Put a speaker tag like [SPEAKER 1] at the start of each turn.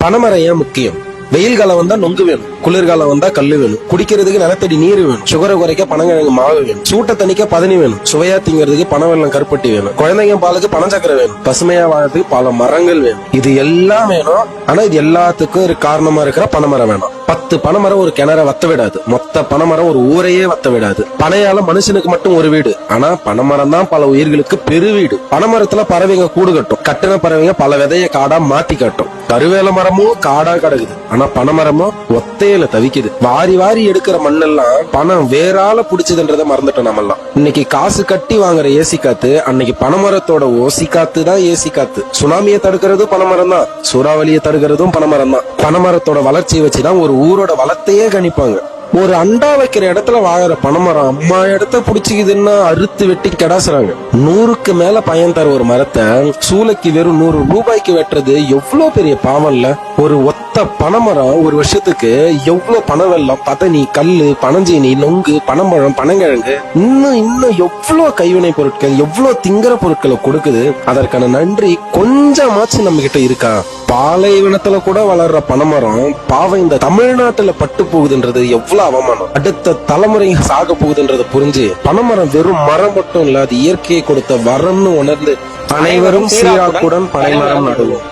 [SPEAKER 1] பனைமரம் ஏன் முக்கியம்? வெயில் காலம் வந்தா நொங்கு வேணும், குளிர்காலம் வந்தா கல்லு வேணும், குடிக்கிறதுக்கு நிலத்தடி நீர் வேணும், சுகரை குறைக்க பனங்கிழங்கு மாவு வேணும், சூட்டை தணிக்க பதனி வேணும், சுவையா திங்கிறதுக்கு பனவெல்லம் கருப்பட்டி வேணும், குழந்தைங்க பாலுக்கு பனச்சக்கரை வேணும், பசுமையா வாழறதுக்கு பல மரங்கள் வேணும். இது எல்லாம் வேணும். ஆனா இது எல்லாத்துக்கும் ஒரு காரணமா இருக்கிற பனைமரம் வேணும். 10 பனைமரம் ஒரு கிணற வத்த விடாது. மொத்த பனைமரம் ஒரு ஊரையே வத்த விடாது. பனையால மனுஷனுக்கு மட்டும் ஒரு வீடு, ஆனா பனைமரம் தான் பல உயிர்களுக்கு பெரு வீடு. பனைமரத்துல பறவைங்க கூடு கட்டும். கட்டின பறவைங்க பல விதைய காடா மாத்தி காட்டும். கருவேல மரமும் காடா கிடக்குது, ஆனா பனைமரமும் ஒத்தையில தவிக்குது. வாரி வாரி எடுக்கிற மண்ணெல்லாம் பணம் வேறால புடிச்சதுன்றத மறந்துட்டோம் நம்மெல்லாம். இன்னைக்கு காசு கட்டி வாங்குற ஏசி காத்து அன்னைக்கு பனைமரத்தோட ஓசி காத்து தான் ஏசி காத்து. சுனாமியை தடுக்கிறது பனைமரம் தான், சூறாவளியை தடுக்கிறதும் பனைமரம் தான். பனைமரத்தோட வளர்ச்சியை வச்சுதான் ஒரு ஊரோட வளத்தையே கணிப்பாங்க. ஒரு அண்டா வைக்கிற இடத்துல வாழற பனைமரம் அம்மா இடத்த புடிச்சுக்குதுன்னா அறுத்து வெட்டி கெடாசுறாங்க. 100க்கு மேல பயன் தர ஒரு மரத்தை சூளைக்கு வெறும் 100 ரூபாய்க்கு வெட்டுறது எவ்வளவு பெரிய பாவம்ல. ஒரு ஒத்த பனைமரம் ஒரு வருஷத்துக்கு எவ்வளவு பனவெல்லம், பதனி, கல்லு, பனஞ்சீனி, நொங்கு, பனம்பழம், பனங்கிழங்கு, இன்னும் எவ்வளவு கைவினை பொருட்கள், எவ்வளவு திங்கிற பொருட்களை கொடுக்குது. அதற்கான நன்றி கொஞ்சமாச்சு நம்ம கிட்ட இருக்கா? பாலைவனத்துல கூட வளர்ற பனைமரம் பாவம் இந்த தமிழ்நாட்டுல பட்டு போகுதுன்றது எவ்வளவு அவமானம். அடுத்த தலைமுறை சாக போகுதுன்றத புரிஞ்சு பனைமரம் வெறும் மரம் மட்டும் இல்ல, அது இயற்கையை கொடுத்த வரம்னு உணர்ந்து அனைவரும் சீராக்குடன் பனைமரம் நடுவோம்.